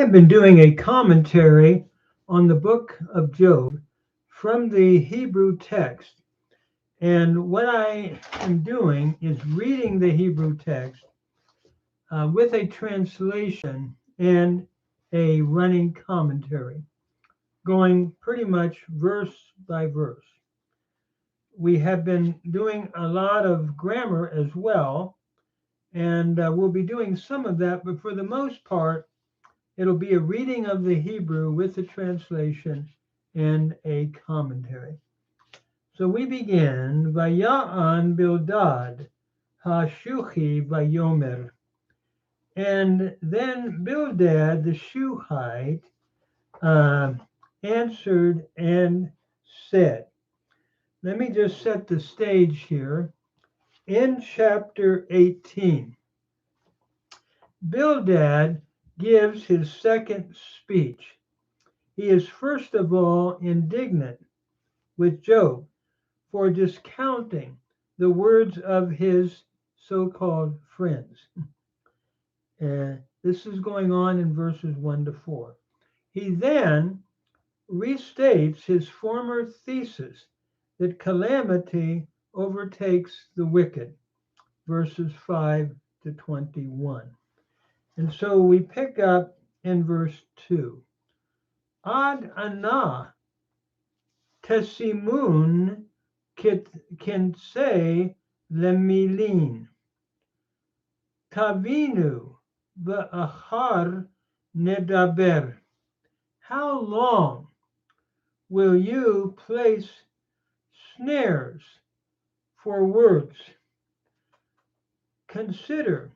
have been doing a commentary on the book of Job from the Hebrew text. And what I am doing is reading the Hebrew text with a translation and a running commentary, going pretty much verse by verse. We have been doing a lot of grammar as well, and we'll be doing some of that, but for the most part, it'll be a reading of the Hebrew with a translation and a commentary. So we begin, Vaya'an Bildad HaShuhi Vayomer. And then Bildad the Shuhite answered and said, let me just set the stage here. In chapter 18, Bildad gives his second speech. He is first of all indignant with Job for discounting the words of his so-called friends. This is going on in verses 1 to 4. He then restates his former thesis that calamity overtakes the wicked, verses 5 to 21. And so we pick up in verse 2. Ad anah tesimun kinsei lemilin. Tavinu v'achar nedaber. How long will you place snares for words? Consider,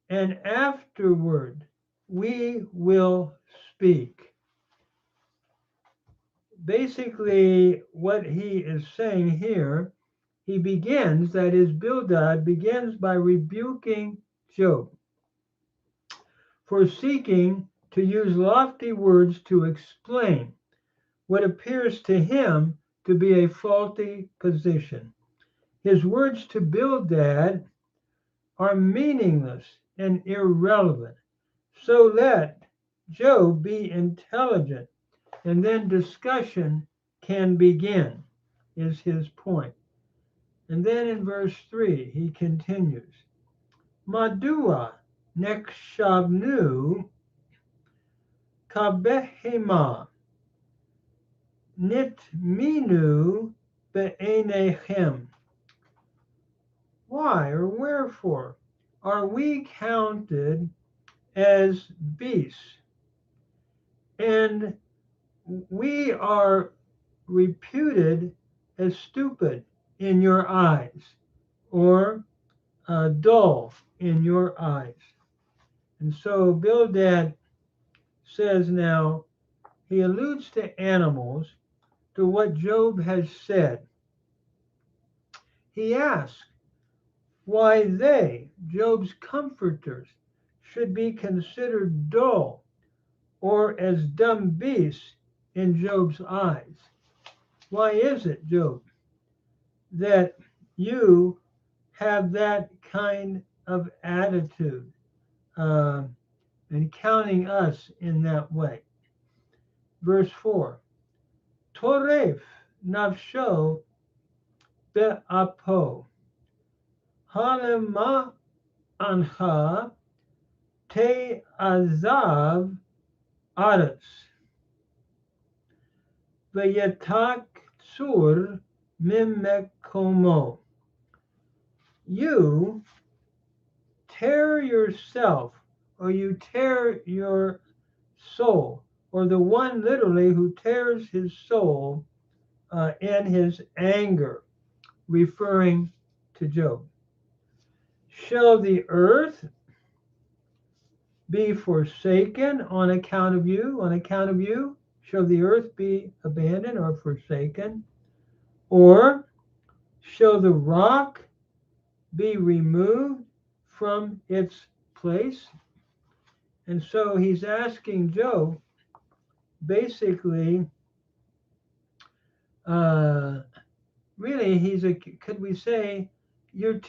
and afterward we will speak. Basically, what he is saying here, he begins, that is, Bildad begins by rebuking Job for seeking to use lofty words to explain what appears to him to be a faulty position. His words to Bildad are meaningless and irrelevant. So let Job be intelligent, and then discussion can begin, is his point. And then in verse 3, he continues, Madua nekshavnu kabehema nitminu be'enechem. Why or wherefore are we counted as beasts, and we are reputed as stupid in your eyes, or dull in your eyes? And so Bildad says now, he alludes to animals, to what Job has said. He asks why they, Job's comforters, should be considered dull or as dumb beasts in Job's eyes. Why is it, Job, that you have that kind of attitude and counting us in that way? Verse 4, Toref nafsho be'apo, halema ancha te azav aretz, ve'yetak tsur mimekomo. You tear yourself, or you tear your soul, or the one literally who tears his soul in his anger, referring to Job. Shall the earth be forsaken on account of you? On account of you? Shall the earth be abandoned or forsaken? Or shall the rock be removed from its place? And so he's asking Job, basically, really, could we say, you're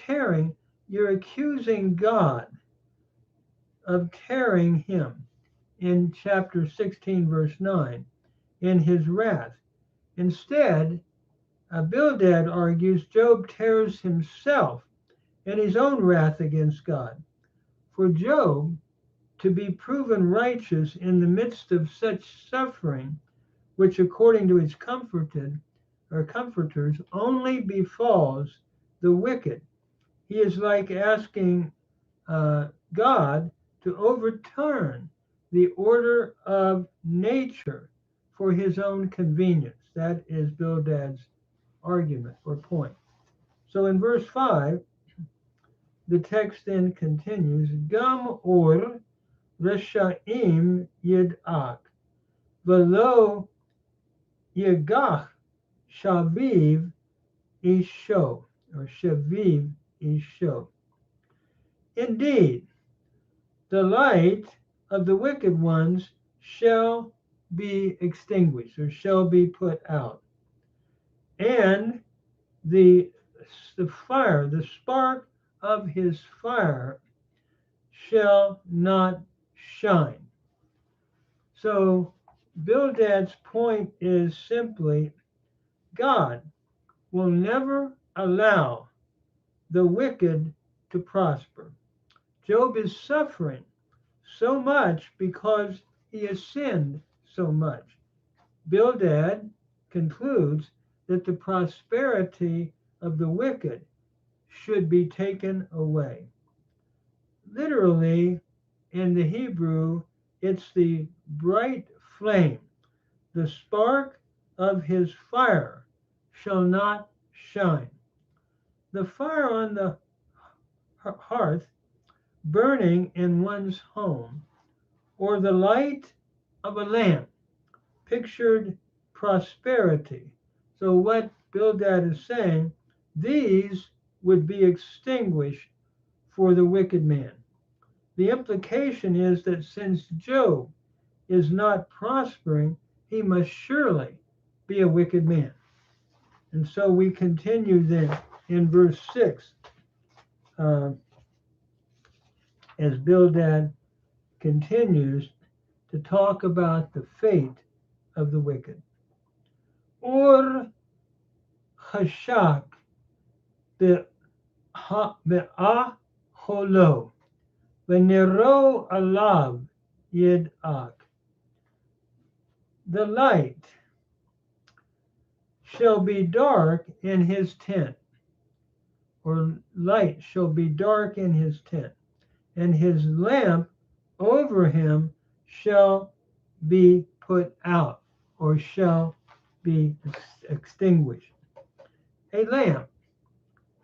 accusing God of tearing him in chapter 16, verse 9, in his wrath. Instead, Bildad argues Job tears himself in his own wrath against God. For Job to be proven righteous in the midst of such suffering, which according to his comforters only befalls the wicked, he is like asking God to overturn the order of nature for his own convenience. That is Bildad's argument or point. So in verse 5, the text then continues, Gam or Reshaim Yid'ak, Velo Yigach Shaviv Isho, or Shaviv Isho. Indeed, the light of the wicked ones shall be extinguished, or shall be put out, and the fire, the spark of his fire shall not shine. So Bildad's point is simply God will never allow the wicked to prosper. Job is suffering so much because he has sinned so much. Bildad concludes that the prosperity of the wicked should be taken away. Literally, in the Hebrew, it's the bright flame. The spark of his fire shall not shine. The fire on the hearth burning in one's home, or the light of a lamp, pictured prosperity. So what Bildad is saying, these would be extinguished for the wicked man. The implication is that since Job is not prospering, he must surely be a wicked man. And so we continue then in verse 6, as Bildad continues to talk about the fate of the wicked. Or chashak be'aholo v'nero alav yid'ak. The light shall be dark in his tent, or light shall be dark in his tent, and his lamp over him shall be put out, or shall be extinguished. A lamp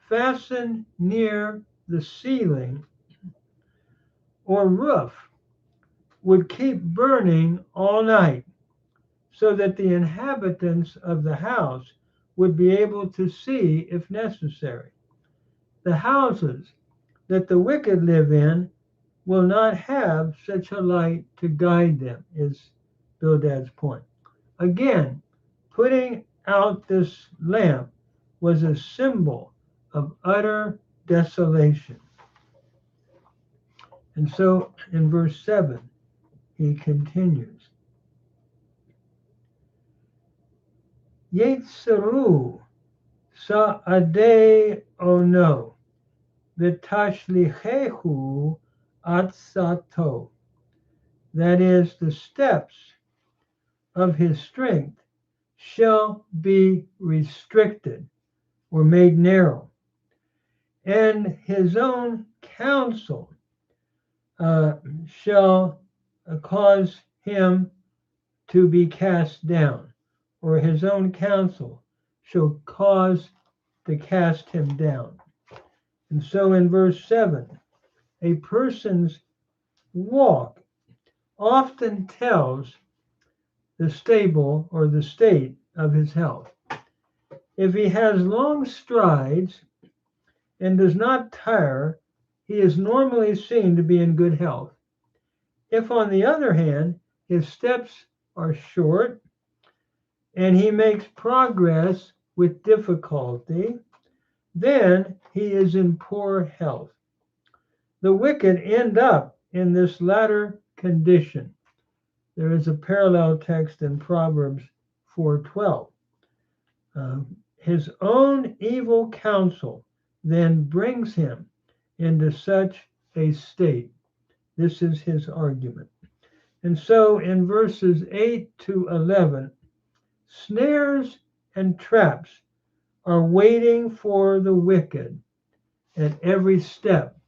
fastened near the ceiling or roof would keep burning all night, so that the inhabitants of the house would be able to see if necessary. The houses that the wicked live in will not have such a light to guide them, is Bildad's point. Again, putting out this lamp was a symbol of utter desolation. And so in verse 7, he continues, Yetzeru sa'adei ono v'tashlichehu atzato. That is, the steps of his strength shall be restricted or made narrow, and his own counsel shall cause him to be cast down, or his own counsel shall cause to cast him down. And so in verse 7, a person's walk often tells the stable or the state of his health. If he has long strides and does not tire, he is normally seen to be in good health. If, on the other hand, his steps are short and he makes progress with difficulty, then he is in poor health. The wicked end up in this latter condition. there is a parallel text in Proverbs 4:12. His own evil counsel then brings him into such a state. This is his argument. And so in verses 8 to 11, snares and traps are waiting for the wicked at every step,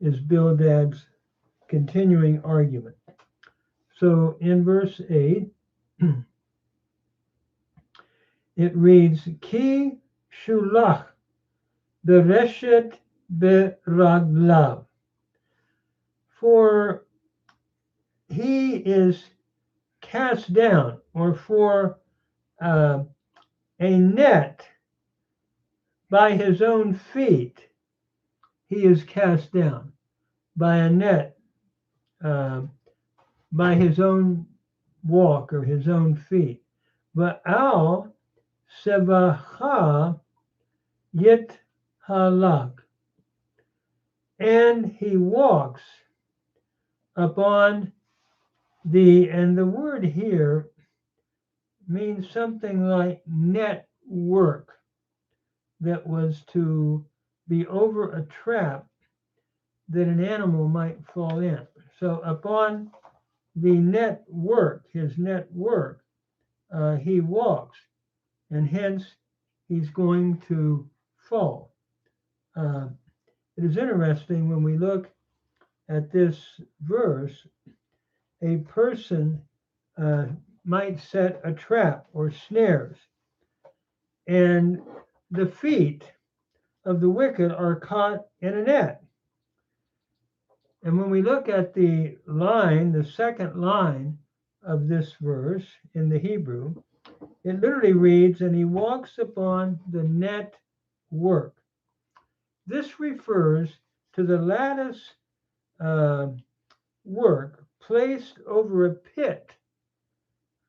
is Bildad's continuing argument. So in verse 8, it reads, Ki shulach bereshet beraglav. For he is cast down, or for a net by his own feet, he is cast down by a net, by his own walk or his own feet. Va'al sevacha yit halak, and he walks upon and the word here means something like network that was to be over a trap that an animal might fall in. So upon the network, his network, he walks, and hence he's going to fall. It is interesting when we look at this verse, a person might set a trap or snares, and the feet of the wicked are caught in a net. And when we look at the line, the second line of this verse in the Hebrew, it literally reads, and he walks upon the net work. This refers to the lattice work placed over a pit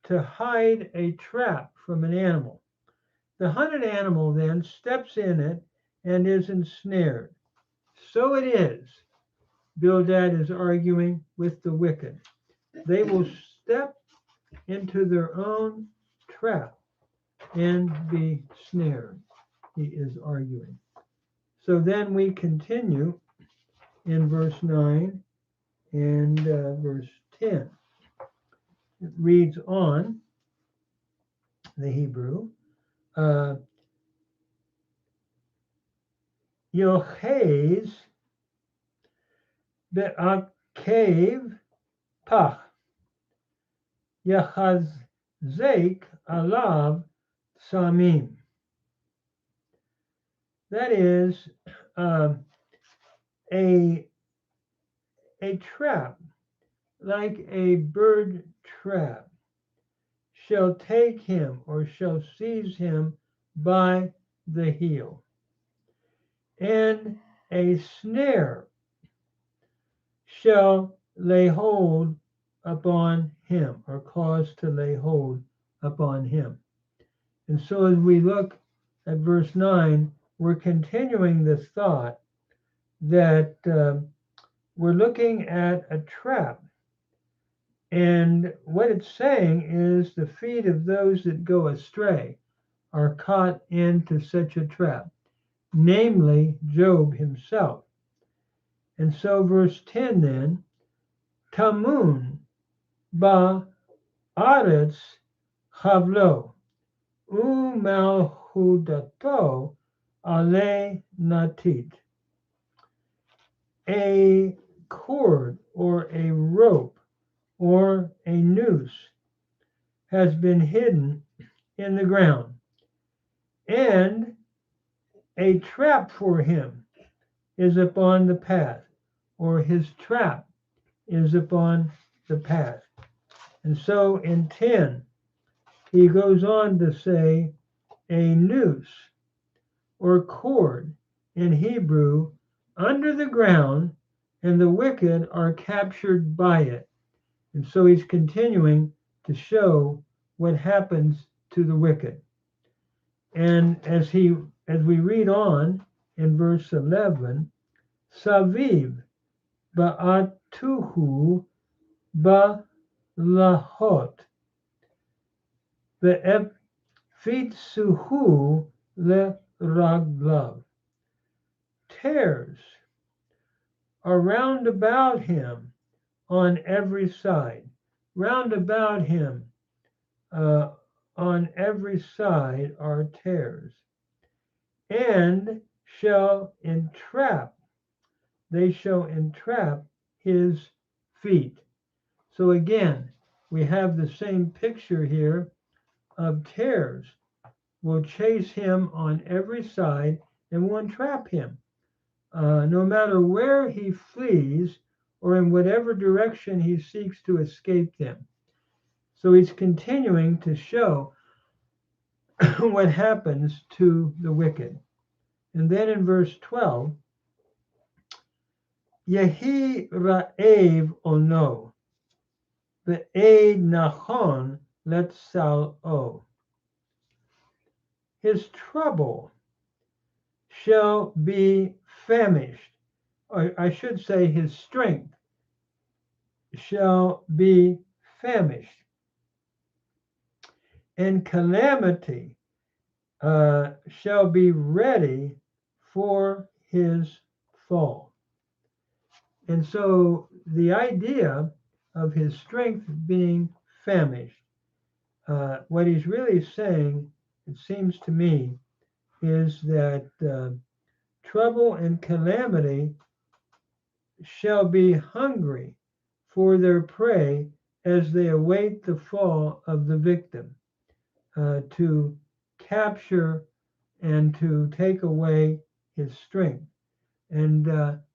to hide a trap from an animal. The hunted animal then steps in it and is ensnared. So it is, Bildad is arguing, with the wicked. They will step into their own trap and be snared, he is arguing. So then we continue in verse 9 and verse 10. It reads on, the Hebrew, Yochez be'akev pach, Yachazek alav samim. That is a trap, like a bird trap, shall take him or shall seize him by the heel. And a snare shall lay hold upon him, or cause to lay hold upon him. And so as we look at verse 9, we're continuing this thought that we're looking at a trap. And what it's saying is the feet of those that go astray are caught into such a trap, namely Job himself. And so verse 10 then, Tamun ba aretz chavlo umalhudato ale natit. A cord or a rope or a noose has been hidden in the ground, and a trap for him is upon the path, or his trap is upon the path. And so in 10, he goes on to say a noose or cord in Hebrew under the ground, and the wicked are captured by it. And so he's continuing to show what happens to the wicked. And as we read on in verse 11, Saviv ba'atuhu ba lahot, ve'efitzuhu leraglav. Tares are round about him on every side. Round about him on every side are tares. And shall entrap, they shall entrap his feet. So again, we have the same picture here of tares will chase him on every side and will entrap him. No matter where he flees or in whatever direction he seeks to escape them. So he's continuing to show what happens to the wicked. And then in verse 12, Yehi ra'ev ono, ve'ed nachon letzal'o. His trouble shall be famished, or I should say his strength shall be famished, and calamity shall be ready for his fall. And so the idea of his strength being famished, what he's really saying, it seems to me, is that trouble and calamity shall be hungry for their prey as they await the fall of the victim, to capture and to take away his strength. And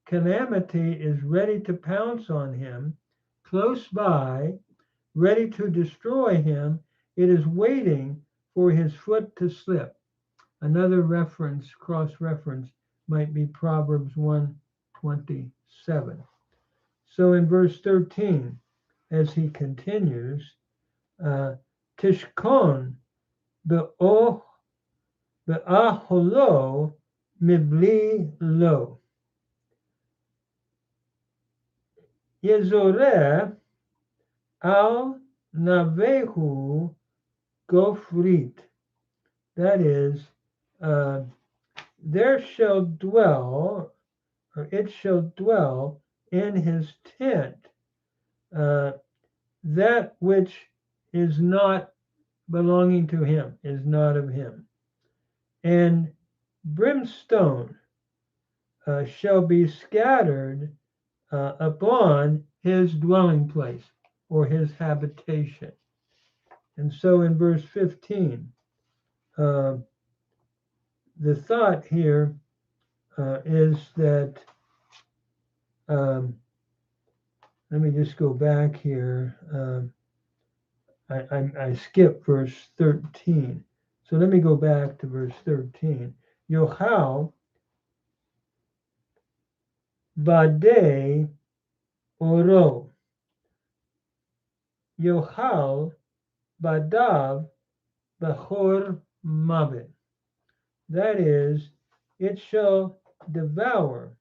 calamity is ready to pounce on him, close by, ready to destroy him. It is waiting for his foot to slip. Another reference, cross-reference, might be Proverbs 1:27. So in verse 13, as he continues, Tishkon be'aholo mibli lo. Yezoreh al navehu gofrit. That is, there shall dwell, or it shall dwell in his tent, that which is not belonging to him, is not of him. And brimstone shall be scattered upon his dwelling place, or his habitation. And so in verse 15, the thought here is that, let me just go back here. I skipped verse 13. So let me go back to verse 13. Yochal badei oro. Yochal badav bechor mavet. That is, it shall devour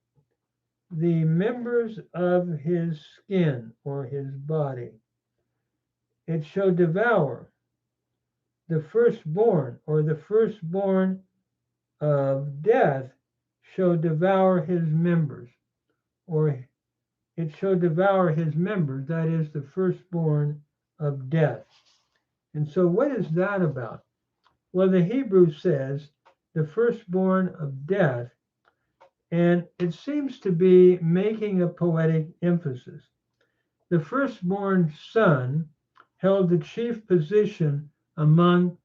the members of his skin, or his body. It shall devour the firstborn, or the firstborn of death shall devour his members, or it shall devour his members, that is, the firstborn of death. And so what is that about? Well, the Hebrew says the firstborn of death, and it seems to be making a poetic emphasis. The firstborn son held the chief position among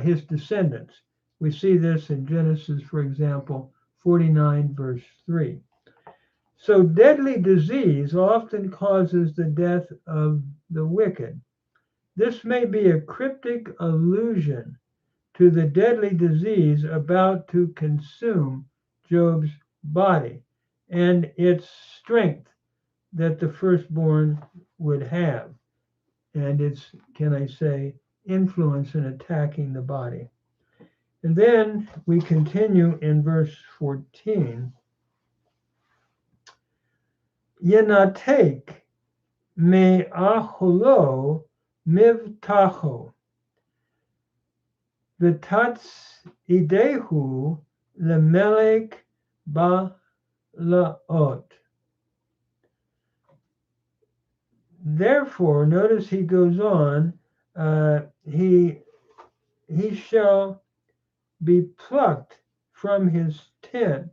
his descendants. We see this in Genesis, for example, 49, verse 3. So deadly disease often causes the death of the wicked. This may be a cryptic allusion to the deadly disease about to consume Job's body and its strength that the firstborn would have, and its, can I say, influence in attacking the body. And then we continue in verse 14. Yenatake me'acholo mivtacho, v'tatz idehu lemelech ba'laot. Therefore, notice he goes on, he shall be plucked from his tent,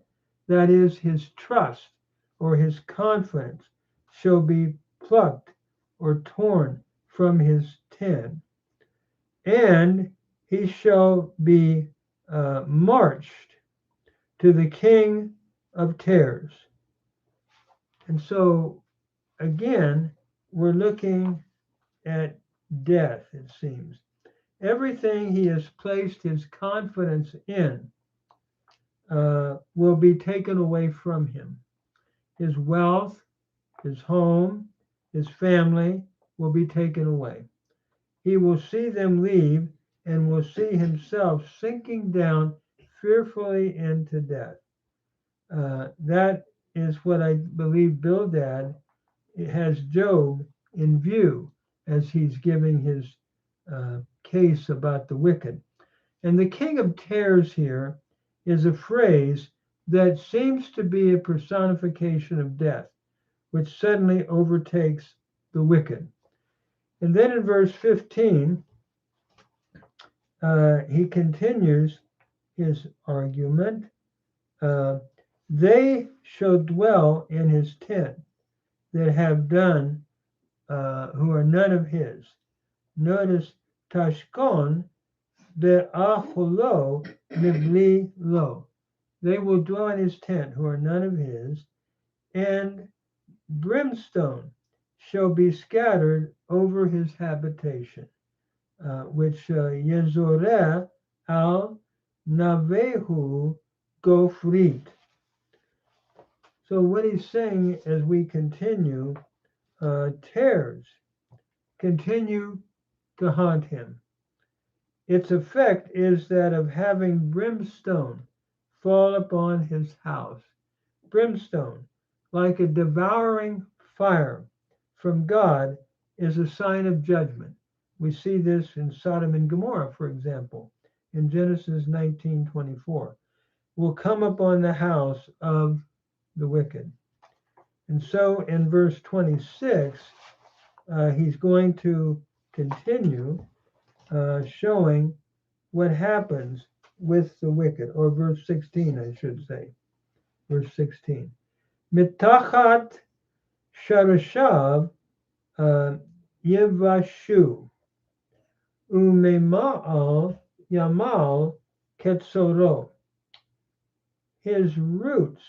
that is, his trust or his confidence shall be plucked or torn from his tent, and he shall be marched to the king of Tares. And so, again, we're looking at death, it seems. Everything he has placed his confidence in will be taken away from him. His wealth, his home, his family will be taken away. He will see them leave and will see himself sinking down fearfully into death. That is what I believe Bildad has Job in view as he's giving his case about the wicked. And the king of Tares here is a phrase that seems to be a personification of death, which suddenly overtakes the wicked. And then in verse 15, he continues his argument. They shall dwell in his tent that have done, who are none of his. Notice Tashkon be'acholo mivli lo. They will dwell in his tent who are none of his, and brimstone shall be scattered over his habitation, which Yezoreh al Navehu Gofrit. So what he's saying as we continue, Tares continue to haunt him. Its effect is that of having brimstone fall upon his house. Brimstone, like a devouring fire from God, is a sign of judgment. We see this in Sodom and Gomorrah, for example, in Genesis 19:24. Will come upon the house of the wicked. And so in verse 26, he's going to continue showing what happens with the wicked, or verse 16, I should say. Verse 16. Mitachat sharashav yivashu umema'al yamal ketzoro. His roots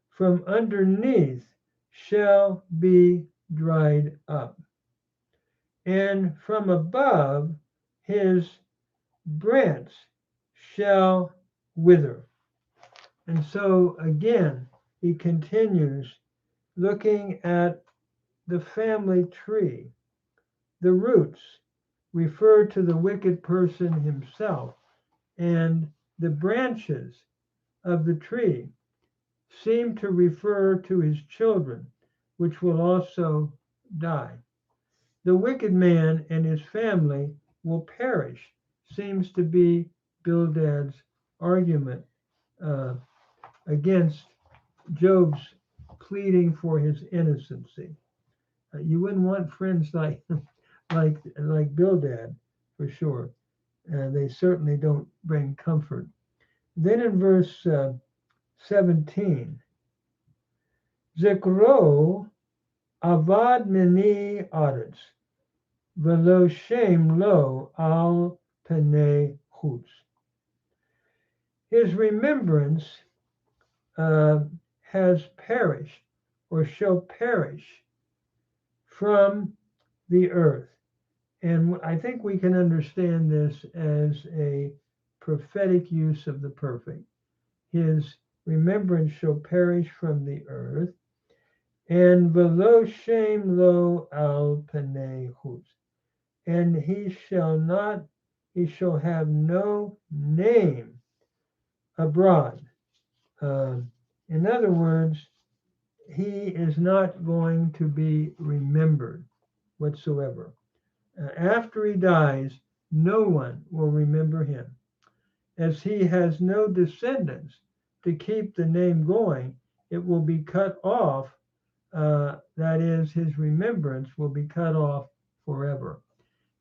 from underneath shall be dried up, and from above his branch shall wither. And so again, he continues looking at the family tree. The roots refer to the wicked person himself, and the branches of the tree seem to refer to his children, which will also die. The wicked man and his family will perish, seems to be Bildad's argument against Job's pleading for his innocency. You wouldn't want friends like Bildad, for sure. They certainly don't bring comfort. Then in verse 17, Zekro avad mini aretz, velo shem lo al penei chutz. His remembrance has perished, or shall perish from the earth. And I think we can understand this as a prophetic use of the perfect. His remembrance shall perish from the earth, and velo shem lo al penei chutz, and he shall have no name abroad. In other words, he is not going to be remembered whatsoever. After he dies, no one will remember him. As he has no descendants to keep the name going, it will be cut off. That is, his remembrance will be cut off forever.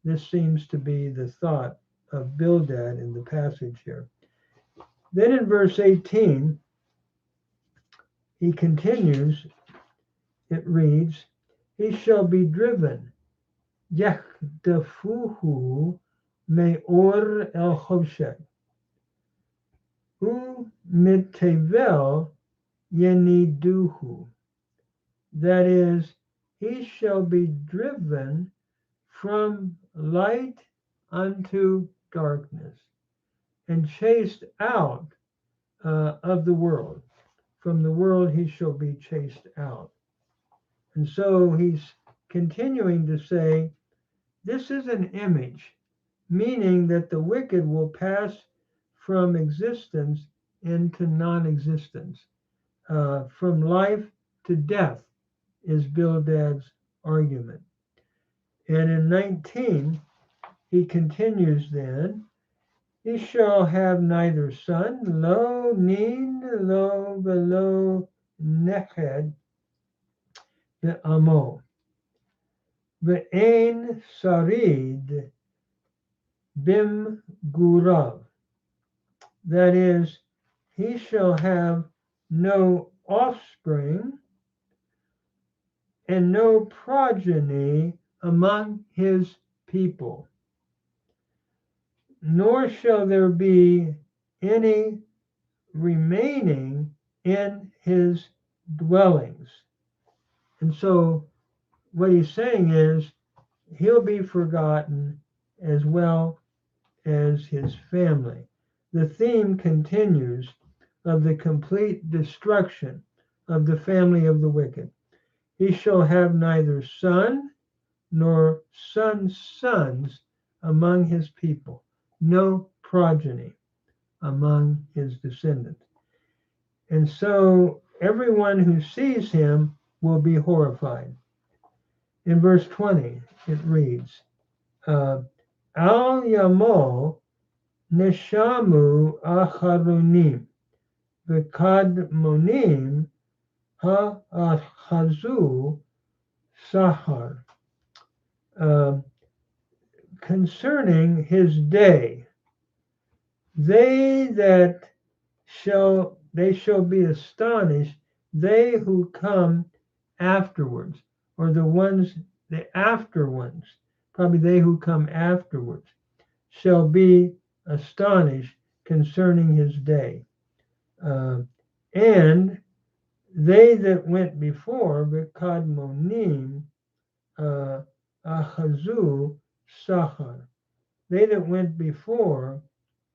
This seems to be the thought of Bildad in the passage here. Then in verse 18, he continues, it reads, he shall be driven, Yachdafuhu me'or el choshek, u mitevel yeniduhu. That is, he shall be driven from light unto darkness and chased out of the world. From the world he shall be chased out. And so he's continuing to say, this is an image, meaning that the wicked will pass from existence into non-existence, from life to death is Bildad's argument. And in 19, he continues then, he shall have neither son, lo nin, lo velo neched be'amo, ve'ein sarid bim gurav. That is, he shall have no offspring and no progeny among his people, nor shall there be any remaining in his dwellings. And so what he's saying is he'll be forgotten as well as his family. The theme continues of the complete destruction of the family of the wicked. He shall have neither son nor sons' sons among his people, no progeny among his descendants. And so everyone who sees him will be horrified. In verse 20, it reads, Al Yamo Neshamu Acharonim V'Kadmonim Ha'achazu Sahar. Concerning his day, they shall be astonished, they who come afterwards, or the after ones, probably they who come afterwards, shall be astonished concerning his day. And they that went before, V'Kadmonim Achazu Sachar. They that went before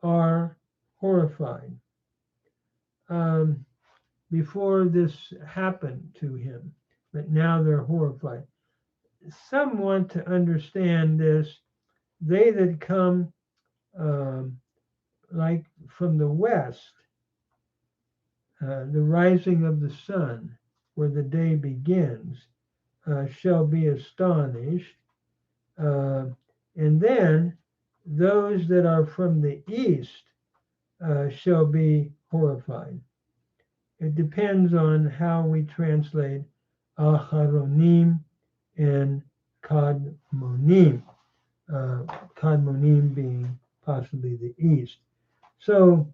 are horrified. Before this happened to him, but now they're horrified. Some want to understand this. They that come like from the west, the rising of the sun, where the day begins, shall be astonished. And then those that are from the east shall be horrified. It depends on how we translate Acharonim and Kadmonim, Kadmonim being possibly the east. So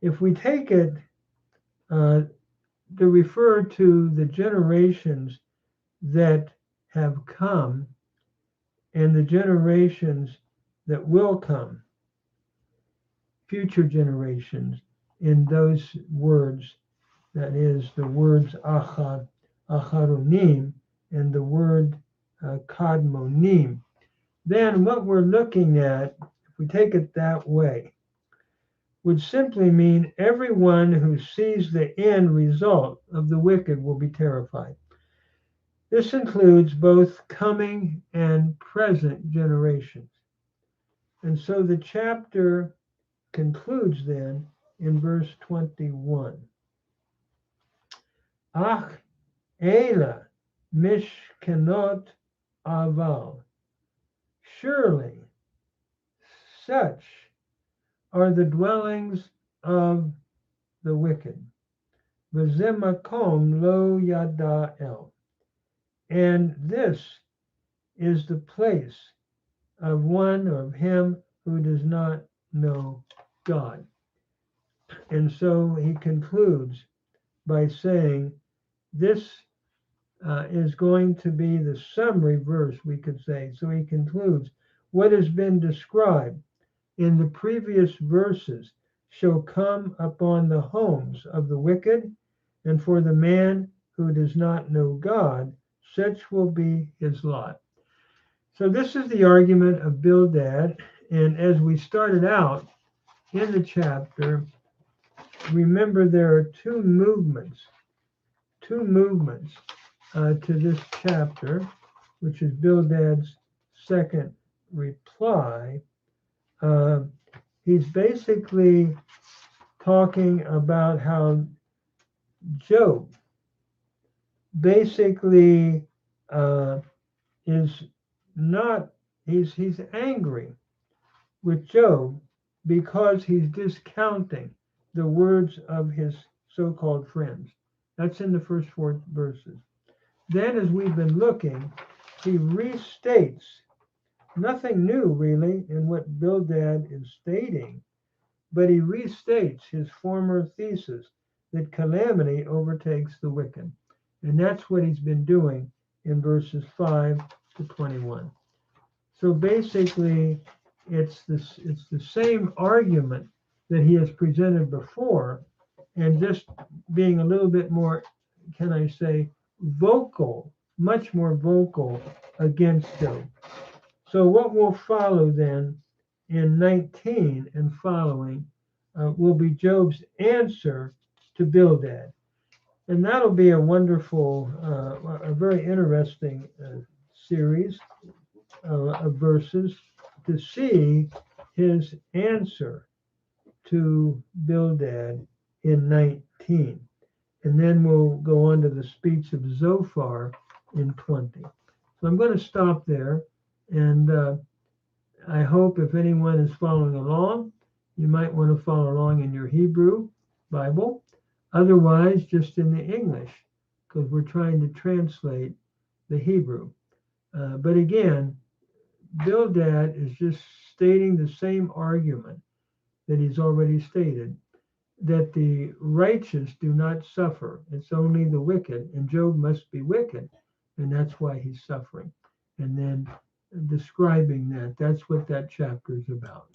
if we take it to refer to the generations that have come and the generations that will come, future generations, in those words, that is the words Acharonim and the word Kadmonim, then what we're looking at, if we take it that way, would simply mean everyone who sees the end result of the wicked will be terrified. This includes both coming and present generations. And so the chapter concludes then in verse 21. Ach Ela mishkanot aval. Surely such are the dwellings of the wicked. V'zemakom lo yada el. And this is the place of one, of him who does not know God. And so he concludes by saying this is going to be the summary verse, we could say. So he concludes, what has been described in the previous verses shall come upon the homes of the wicked, and for the man who does not know God, such will be his lot. So this is the argument of Bildad, and as we started out in the chapter, remember there are two movements to this chapter, which is Bildad's second reply. He's basically talking about how Job basically is not, he's angry with Job because he's discounting the words of his so-called friends. That's in the first 4 verses. Then, as we've been looking, he restates nothing new really in what Bildad is stating, but he restates his former thesis that calamity overtakes the wicked. And that's what he's been doing in verses 5 to 21. So basically, it's the same argument that he has presented before, and just being a little bit more, can I say, vocal, much more vocal against Job. So what will follow then in 19 and following will be Job's answer to Bildad. And that'll be a wonderful, a very interesting series of verses to see his answer to Bildad in 19. And then we'll go on to the speech of Zophar in 20. So I'm going to stop there. And I hope if anyone is following along, you might want to follow along in your Hebrew Bible. Otherwise, just in the English, because we're trying to translate the Hebrew. But again, Bildad is just stating the same argument that he's already stated, that the righteous do not suffer. It's only the wicked, and Job must be wicked, and that's why he's suffering. And then describing that, that's what that chapter is about.